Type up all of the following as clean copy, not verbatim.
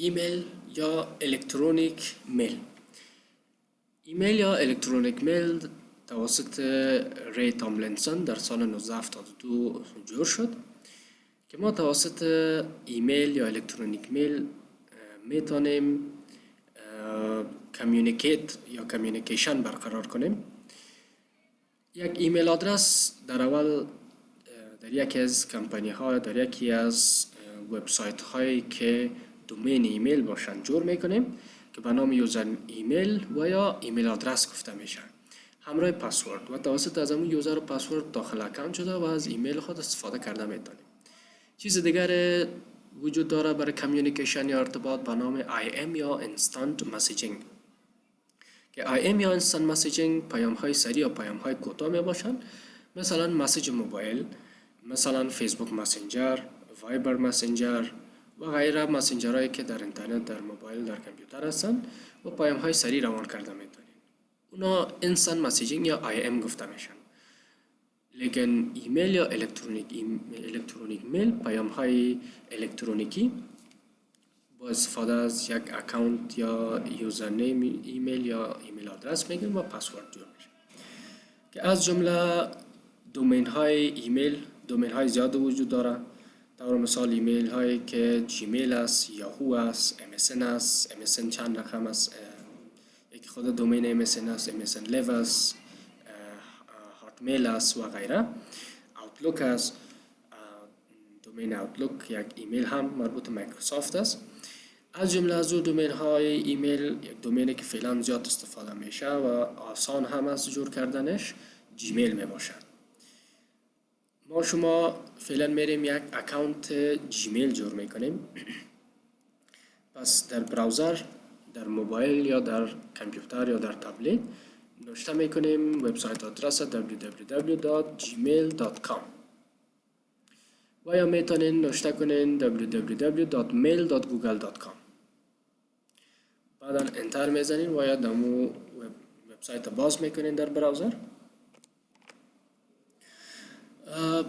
ایمیل یا الکترونیک میل. ایمیل یا الکترونیک میل توسط ری تاملینسون در سال 1972 جور شد که ما توسط ایمیل یا الکترونیک میل میتونیم کمیونیکیت یا کمیونیکیشن برقرار کنیم. یک ایمیل آدرس در اول در یکی از کمپانی ها، در یکی از وبسایت هایی که دومین ایمیل باشند جور میکنیم که به نام یوزر ایمیل و یا ایمیل آدرس گفته میشه، همراه پسورد، و توسط از همون یوزر و پسورد داخل اکانت شده و از ایمیل خود استفاده کرده میتونیم. چیز دیگر وجود داره برای کمیونیکیشن یا ارتباط به نام IM یا اینستنت مسیجینگ که IM یا اینستنت مسیجینگ پیام های سریع یا پیام های کوتاه می باشند، مثلا مسیج موبایل، مثلا فیسبوک مسنجر، وایبر مسنجر و غیره مسنجرهایی که در اینترنت، در موبایل، در کامپیوتر هستند و پیام های سریع روان کرده میتونید. اونا اینستنت مسیجینگ یا IM گفته میشن. لیکن ایمیل یا الکترونیک میل پیام های الکترونیکی با استفاده از یک اکانت یا یوزرنیم ایمیل یا ایمیل آدرس میگیریم و پسورد جور میشه که از جمله دومین های ایمیل دومین های زیاد وجود داره. طور مثال ایمیل هایی که جیمیل است، یاهو است، MSN است، MSN چند رقم است، یکی خود دومین MSN است، MSN لیو است، هاتمیل است و غیره. اوتلوک است، دومین اوتلوک یک ایمیل هم مربوط مایکروسافت است. از جمله از دومین های ایمیل یک دومینی که فعلا زیاد استفاده میشه و آسان هم است جور کردنش، جیمیل می باشد. ما شما فعلا میریم یک اکانت جیمیل جور میکنیم. پس در براوزر، در موبایل یا در کامپیوتر یا در تبلت نوشته میکنیم وبسایت آدرس www.gmail.com و یا میتونین نوشته کنین www.mail.google.com. بعدا انتر میزنین و یا دمو وبسایت باز میکنین در براوزر.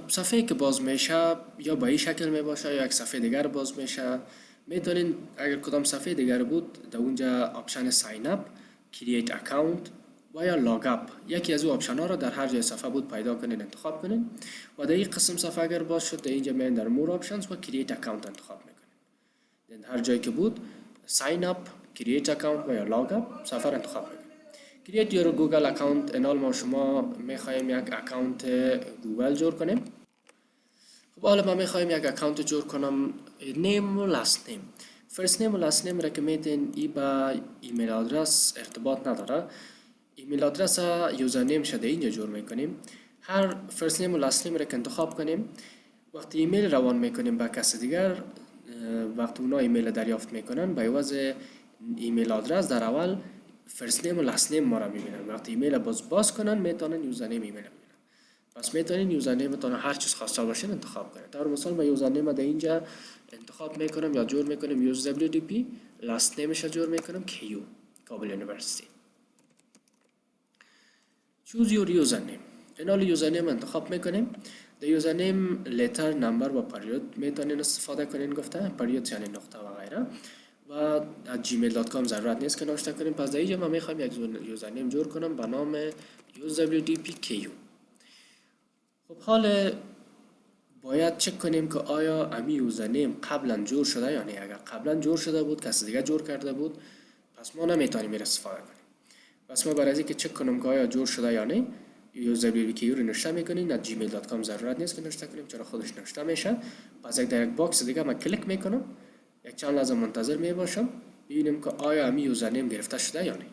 صفحه که باز میشه یا به این شکل می باشه یا یک صفحه دیگر باز میشه. میتونین اگر کدام صفحه دیگر بود در اونجا آپشن ساین اپ، کرییت اکاونت و یا لاگ اپ، یکی از اون آپشن ها رو در هر جای صفحه بود پیدا کنین، انتخاب کنین و در این قسم صفحه اگر باز شد در اینجا میان در مور آپشنز و کرییت اکاونت انتخاب میکنین. در هر جایی که بود ساین اپ، کرییت اکاونت و یا لاگ اپ صفحه رو انتخاب میکنین. کرییت یور گوگل اکاونت، انال ما شما میخوایم یک اکاونت گوگل جور کنیم. خب حالا ما میخوایم یک اکاونت جور کنم، نیم و لاست نیم. فرست نیم و لاست نیم را که میتین ای با ایمیل آدرس ارتباط نداره. ایمیل آدرس یوزر نیم شده اینجا جور میکنیم. هر فرست نیم و لاست نیم را که انتخاب کنیم، وقتی ایمیل روان میکنیم با کس دیگر، وقتی اونا ایمیل دریافت میکنن با عوض ایمیل آدرس در اول فرست نیم و لاست نیم ما را میبینن. وقتی ایمیل باز کنن میتونن یوزر نیم ایمیل ببینن. پس میتونین یوزر نیم تون هر چیز خواسته باشین انتخاب کنید. طور مثال من یوزر نیم در اینجا انتخاب میکنم یا جور میکنم USWDP، لاست نیمش جور میکنم KU کابل یونیورسیتی. چوز یور یوزر نیم. اینال یوزر نیم انتخاب میکنیم. در یوزر نیم لتر، نمبر و پریود میتونین استفاده کنین. گفته پریود یعنی نقطه و غیره. و از gmail.com ضرورت نیست که نوشته کنیم. پس در اینجا ما میخوایم یک یوزر نیم جور کنم به نام USWDP-KU. خب حال باید چک کنیم که آیا امی یوزر نیم قبلا جور شده یا نه. اگر قبلا جور شده بود، کسی دیگه جور کرده بود، پس ما نمیتونیم استفاده کنیم. پس ما برای اینکه چک کنیم که آیا جور شده یا نه، USWDP-KU رو نوشته میکنیم. از gmail.com ضرورت نیست که نوشته کنیم چرا خودش نوشته میشه. پس در یک باکس دیگه من کلیک میکنم، یک چند لحظه منتظر می باشم ببینیم که آیا امی یوزر نیم گرفته شده یا نه.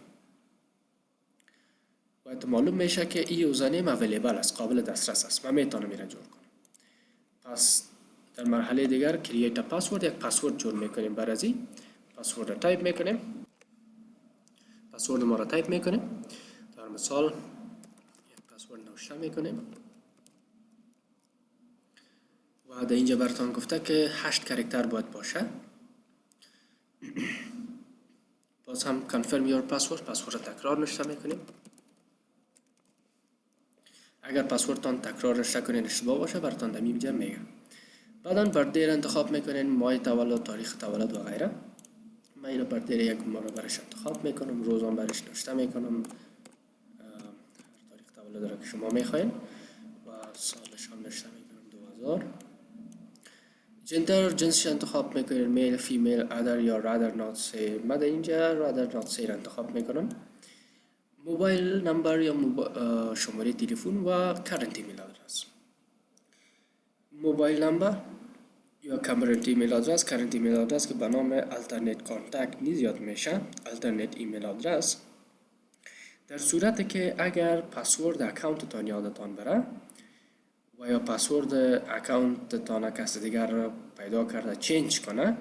باید معلوم میشه که این یوزر نیم اویلیبل است، قابل دسترس است، من میتونم میره جور کنم. پس در مرحله دیگر کرییت پسورد، یک پسورد جور میکنیم. برای این پسورد رو تایپ میکنیم. پسورد ما رو تایپ میکنیم. در مثال یک پسورد نوشته میکنیم و در اینجا براتون گفته که 8 کاراکتر باید باشه. باز هم confirm your password، پسورد تکرار نوشته میکنیم. اگر پسوردتان تکرار نوشته کنین اشتباه باشه براتون در اینجا میگم. بعداً بردیر انتخاب میکنین، ماه تولد، تاریخ تولد و غیره. من اینو بر طریق یک ماه برش انتخاب میکنم، روزان برش نوشته میکنم، تاریخ تولد را که شما میخواین و سالش هم نوشته میکنم 2000. جندر جنسش انتخاب میکنین، میل، فیمیل، ادر یا رادر نات سی. من در اینجا رادر نات سی را انتخاب میکنم. موبایل نمبر یا شماره تلفن و کرنت ایمیل آدرس. موبایل نمبر یا کرنت ایمیل آدرس، کرنت ایمیل آدرس که به نام alternate کانتکت نیز یاد میشه، alternate ایمیل آدرس. در صورتی که اگر پسورد اکانتتان یادتان بره و یا پسورد اکانتتان کسی دیگر پیدا کرده چینج کنه،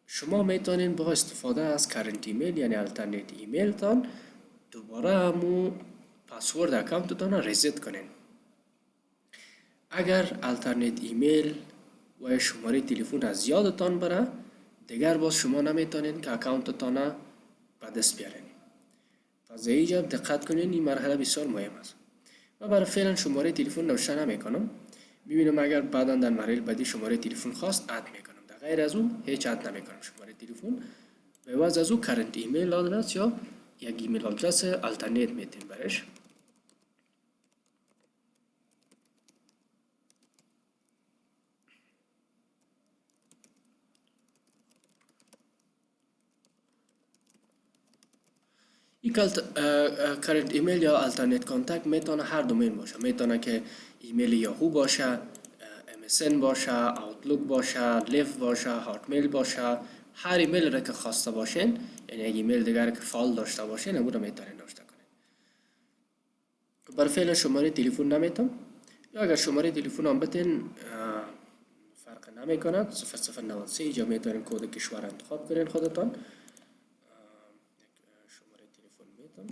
شما میتونین با استفاده از کرنت ایمیل یعنی alternate ایمیل تان دوباره همون پسورد اکانتتان را ریزت کنین. اگر alternate ایمیل و شماره تلفن از یادتان بره، دیگر باز شما نمیتونین که اکانتتان را به دست بیارین. پس اینجا دقت کنین، این مرحله بسیار مهم است. و برای فعلا شماره تلفن نوشته نمیکنم. میبینم اگر بعدا در مرحله بعدی شماره تلفن خواست اد میکنم. در غیر از اون هیچ اد نمیکنم شماره تلفن. به عوض از اون کرنت ایمیل آدرس یا یک ایمیل آدرس alternate میتین برش. این کرنت ایمیل یا alternate کانتکت میتونه هر دومین باشه. میتونه که ایمیل یاهو باشه، MSN باشه، آوتلوک باشه، لیف باشه، هاتمیل باشه. هر ایمیل را که خواسته باشین، یعنی یک ایمیل دیگر که فال داشته باشین، امون را میتونین نوشته کنین. برای فعلا شماره تلفن نمیتم، یا اگر شماره تلفن هم بتین فرق نمیکنه. 0093 اینجا میتونین کد کشور انتخاب کنین خودتان. شماره تلفن میتم.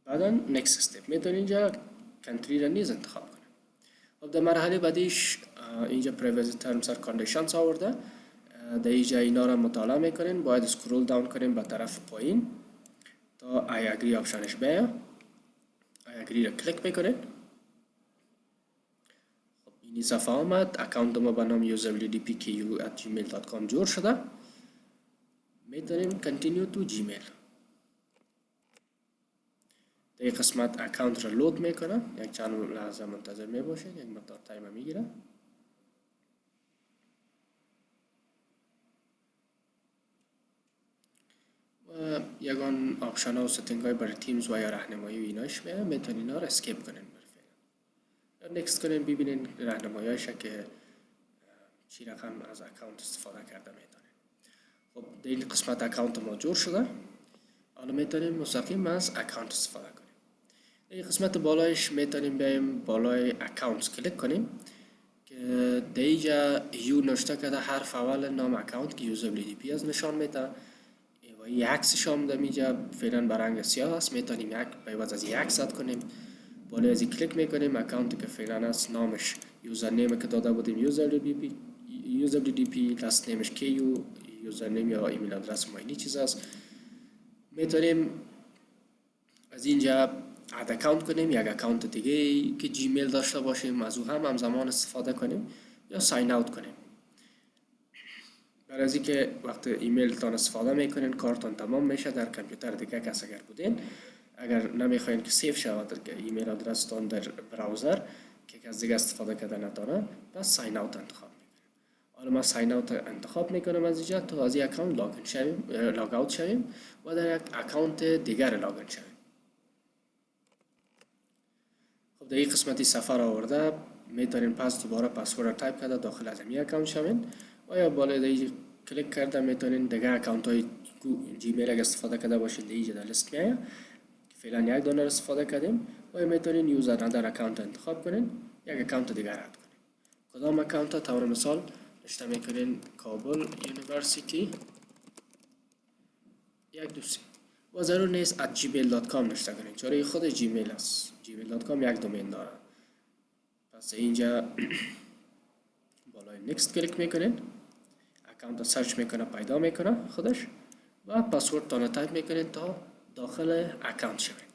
بعدا next step میتونین اینجا country را نیز انتخاب کنین. خب در مرحله بعدیش اینجا privacy terms and conditions آورده. در اینجا اینا را مطالعه میکنین. باید اسکرول داون کنین به طرف پایین تا I agree آپشنش بیاد. I agree را کلیک میکنین. خب این صفحه آمد. اکانت ما به نام usabilitypku@gmail.com جور شده. میتونیم continue to gmail. در این قسمت اکانت را لود میکنه. یک چند لحظه منتظر میباشید، یک مقدار تایم میگیره. و یگان آپشن ها و ستینگ های برای تیمز و یا راهنمایی و ایناش میاد. میتونین اینا را اسکیپ کنین یا نکست کنین، ببینین راهنماییش که چی رقم از اکانت استفاده کرده میتونین. خب در این قسمت اکانت ما جور شده. حالا میتونیم مستقیم از اکانت استفاده کنیم. در این قسمت بالایش میتونیم بریم بالای اکانت کلیک کنیم که در اینجا یو نوشته کرده حرف اول نام اکانت که یوزابیلیتی پی از نشان میده و این عکسش هم در اینجا فعلا به رنگ سیاه است. میتونیم یک به عوض از یک عکس اد کنیم. بالای از کلیک میکنیم اکانت که فعلا است نامش یوزر نیم که داده بودیم یوزابیلیتی پی، لاست نیمش کیو، یوزر نیم یا ایمیل آدرس ما اینی چیز است. میتونیم از اینجا اد اکانت کنیم، یک اکانت دیگه که جیمیل داشته باشیم از او هم همزمان استفاده کنیم یا ساین اوت کنیم. برای از اینکه وقت ایمیل تان استفاده میکنین کارتون تمام میشه در کامپیوتر دیگه کس اگر بودین، اگر نمیخواین که سیو شود که ایمیل آدرس تان در براوزر که کس دیگه استفاده کرده نتونه، پس ساین اوت انتخاب میکنیم. حالا ما ساین اوت انتخاب میکنم از اینجا تا از این اکانت لاگ اوت شویم و در یک اکانت دیگر لاگ ان شویم. خب در این قسمتی سفر آورده میتونین پس دوباره پسورد را تایپ کرده داخل از این اکانت شوین و یا بالای دیگه کلیک کرده میتونین دیگه اکانت های جیمیل اگه استفاده کرده باشین دیگه در لیست میاد که فعلا یک دونه استفاده کردیم و یا میتونین یوزر اندر اکانت انتخاب کنین، یک اکانت دیگر اد کنین. کدام اکانت طور مثال نوشته میکنین کابل یونیورسیتی 123 و ضرور نیست @gmail.com نوشته کنین چون خود جیمیل است. gmail.com یک دومین داره. پس اینجا بالای نکست کلیک میکنین، اکانت سرچ میکنه پیدا میکنه خودش و پسورد تان تایپ میکنین تا داخل اکانت شوین.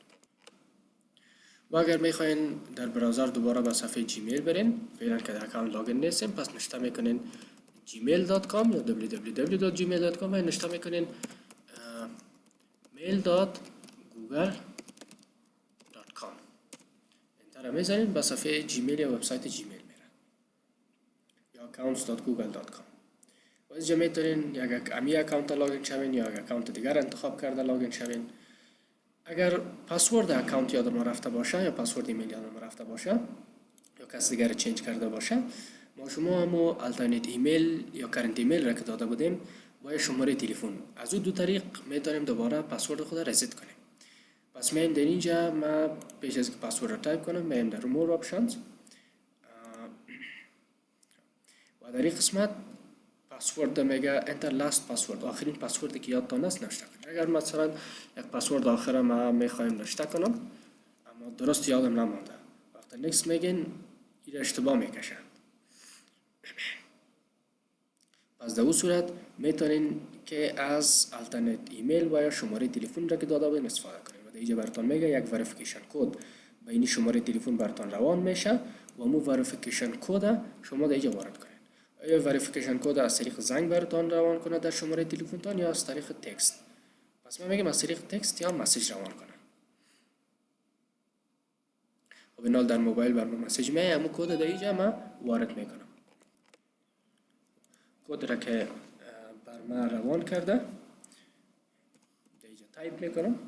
و اگر میخواین در براوزر دوباره به صفحه جیمیل برین، فعلا که در اکانت لاگین نیستیم، پس نشته میکنین gmail.com یا www.gmail.com و نشته میکنین mail.google.com. انتر میزنین، به صفحه جیمیل یا وبسایت جیمیل میره یا accounts.google.com. و اینجا میتونین یک امی اکانت لاگین شوین یا یک اکانت دیگر انتخاب کرده لاگین شوین. اگر پسورد اکانت یادم رفته باشه یا پسورد ایمیل یادم رفته باشه یا کسی دیگر چنج کرده باشه، ما شما همو الترنیت ایمیل یا کرنت ایمیل را که داده بودیم با شماره تلفن، از اون دو طریق میتونیم دوباره پسورد خود را ریست کنیم. پس میم در اینجا ما پیش از که پسورد را تایپ کنم میم در مور آپشنز و در این قسمت پسورد میگه انتر لاست پسورد، آخرین پسوردی که یادتان است نوشته کنید. اگر مثلا یک پسورد آخر ما میخوایم نوشته کنم اما درست یادم نمانده، وقتی نیکست میگین این اشتباه میکشند. پس در اون صورت میتونین که از الترنیت ایمیل و یا شماره تلفن را که داده بودیم استفاده کنید و در اینجا براتون میگه یک وریفیکیشن کد به این شماره تلفن براتون روان میشه و مو وریفیکیشن کد شما در اینجا وارد کنید. یا وریفیکیشن کد از طریق زنگ براتون روان کنه در شماره تلفنتان یا از طریق تکست. پس من میگم از طریق تکست یا مسیج روان کنه. و بنال در موبایل بر من مسیج میاد، همون کد در اینجا من وارد میکنم. کد را که بر من روان کرده در اینجا تایپ میکنم.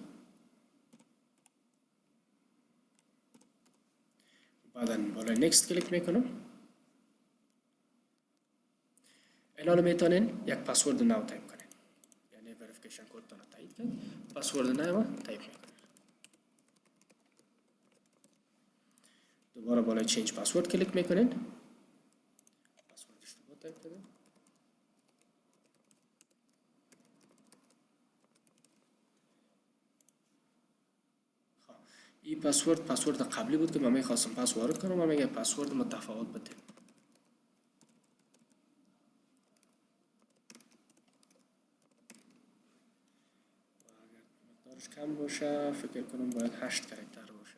بعدا بالای نکست کلیک میکنم. الان میتونین یک پسورد نو تایپ کنین، یعنی وریفیکیشن کد تان تایید کنید، پسورد نو تایپ میکنید. دوباره بالای چینج پسورد کلیک میکنین، پسورد اشتباه تایپ کردین. این پسورد قبلی بود که من میخواستم پس وارد کنم، من میگم پسورد متفاوت بدید. کم باشه فکر کنم باید 8 کاراکتر باشه.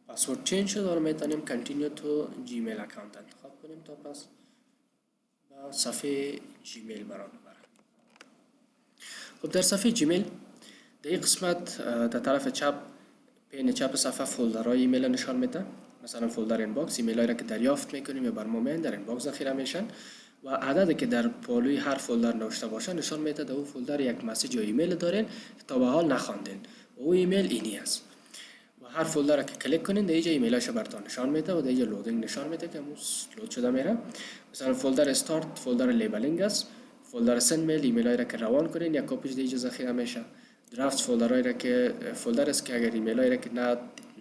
پسورد چینج شد و میتونیم کانتینیو تو جیمیل اکانت انتخاب کنیم تا پس با صفحه جیمیل برام ببره. خب در صفحه جیمیل در این قسمت در طرف چپ پین چپ صفحه فولدرهای ایمیل نشان میده. مثلا فولدر اینباکس ایمیل را که دریافت میکنیم یا برنامه در اینباکس ذخیره میشن و عددی که در پالوی هر فولدر نوشته باشه نشان میده در اون فولدر یک مسیج یا ایمیل دارین که تا به حال نخواندین و اون ایمیل اینی است. و هر فولدر را که کلیک کنین در اینجا ایمیلش براتون نشان میده و در اینجا لودینگ نشان میده که لود شده میره. مثلا فولدر استارت فولدر لیبلینگ است، فولدر سند میل ایمیل را که روان کنین یا کپیش در اینجا ذخیره میشه. درافت فولدرایی را که فولدر است که اگر ایمیلایی را که نه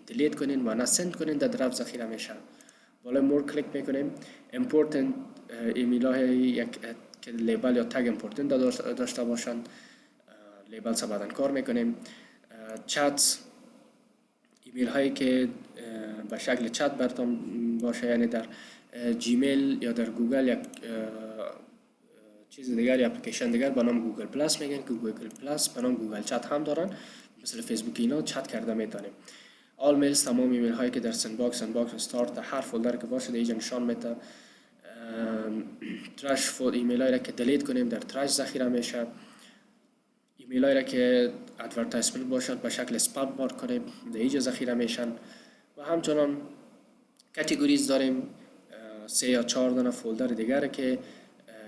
دیلیت کنین و نه سند کنین در درافت ذخیره میشه. بالا مور کلیک میکنیم. امپورتنت ایمیل‌های یک که لیبل یا تگ امپورتنت داشته باشن لیبل سه بعدن کار میکنیم. چت ایمیل هایی که به شکل چت براتون باشه، یعنی در جیمیل یا در گوگل یک چیز دیگر یا اپلیکیشن دیگر به نام گوگل پلاس میگن که گوگل پلاس به نام گوگل چت هم دارن، مثل فیسبوک اینا چت کرده میتونیم. آل میلز تمام ایمیل هایی که در سندباکس استارت هر فولدر که باشه اینجا نشان میده. ترش ایمیل هایی را که دیلیت کنیم در ترش ذخیره میشه. ایمیل هایی را که ادورتایزمنت باشن به شکل اسپام مارک کنیم در اینجا ذخیره میشن. و همچنان کاتگوریز داریم 3 یا 4 دانه فولدر دیگر که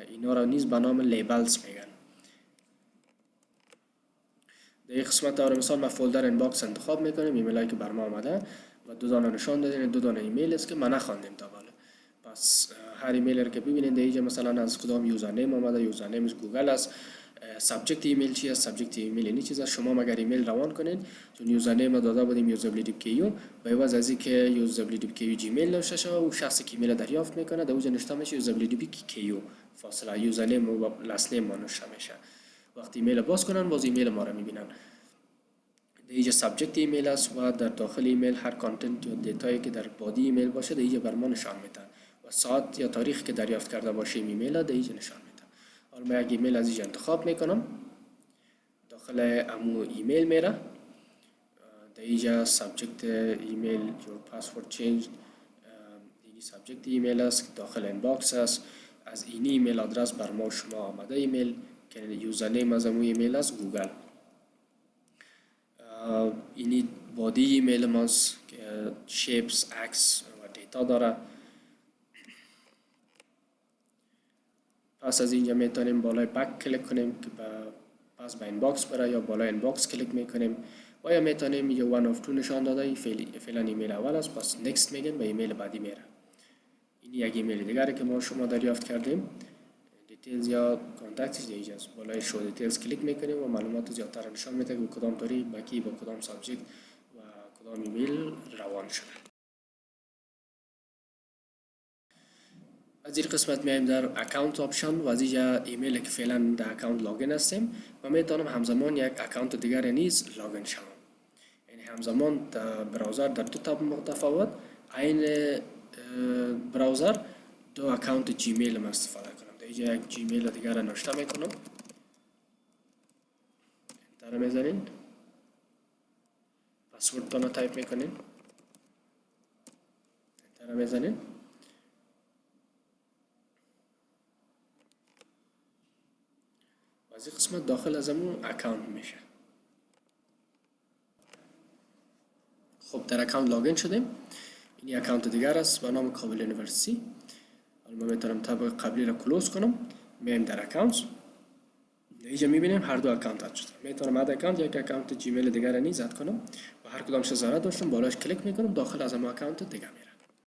اینا را نیز به نام لیبلز میگن. در این قسمت طور مثال ما فولدر اینباکس انتخاب میکنیم، ایمیل هایی که بر ما آمده و 2 دانه نشان دادیم، 2 دانه ایمیل است که ما نخواندیم تا بالا. پس هر ایمیل را که ببینید در اینجا مثلا از کدام یوزرنیم آمده، یوزرنیم از گوگل است، سابجکت ایمیل چی است، سابجکت ایمیل اینی چیز است. شما مگر ایمیل روان کنین چون یوزرنیم داده بودیم usability.ku به عوض از اینکه usability.ku جیمیل نوشته شده و شخصی که ایمیل دریافت میکنه در اونجا نوشته میشه usability.ku فاصله یوزرنیم و لاست نیم نوشته میشه. وقتی ایمیل باز کنن باز ایمیل ما را میبینن. در اینجا سابجکت ایمیل است و در داخل ایمیل هر کانتنت یا دیتایی که در بادی ایمیل باشه در اینجا بر ما نشان میده و و ساعت یا تاریخ که دریافت کرده باشیم ایمیل در اینجا نشان میده. حالا من یک ایمیل از اینجا انتخاب میکنم، داخل امو ایمیل میره، در اینجا سابجکت ایمیل your password changed، دیگه سابجکت ایمیل است، داخل اینباکس است، از این ایمیل آدرس بر ما شما آمده ایمیل که یوزرنیم از امو ایمیل است گوگل. اینی بادی ایمیل ماست که شیپس، عکس و دیتا داره. پس از اینجا میتونیم بالای بک کلیک کنیم که پس به اینباکس بره، یا بالای اینباکس کلیک میکنیم و یا میتونیم یه one of two نشان داده، فعلا ایمیل اول است، پس next میگیم به ایمیل بعدی میره. این یک ایمیل دیگری که ما شما دریافت کردیم، دیتیلز یا کانتکتش دیگه است. بالای شو دیتیلز کلیک میکنیم و معلومات زیادتر نشان میده که کدام طوری با کی، با کدام سابجکت و کدام ایمیل روان شده. از این قسمت میایم در اکانت آپشن و از اینجا ایمیل که فعلا در اکانت لاگین هستیم و میتونم همزمان یک اکانت دیگر نیز لاگین شوم. یعنی همزمان در براوزر در دو تاب متفاوت این براوزر دو اکانت جیمیل ما استفاده کنم. در اینجا یک جیمیل دیگر را نوشته میکنم، انتر میزنین، پسورد تان تایپ میکنین، انتر میزنین. از این قسمت داخل از همون اکانت میشه. خب در اکانت لاگین شدیم. این اکانت دیگر است به نام کابل یونیورسیتی. حالا من میتونم تاب قبلی را کلوز کنم، میایم در اکانت. اینجا میبینیم هر دو اکانت اد شده. میتونم اد اکانت یک اکانت جیمیل دیگر را نیز اد کنم و هر کدامش ضرورت داشتم بالاش کلیک میکنم، داخل از همون اکانت دیگه میره.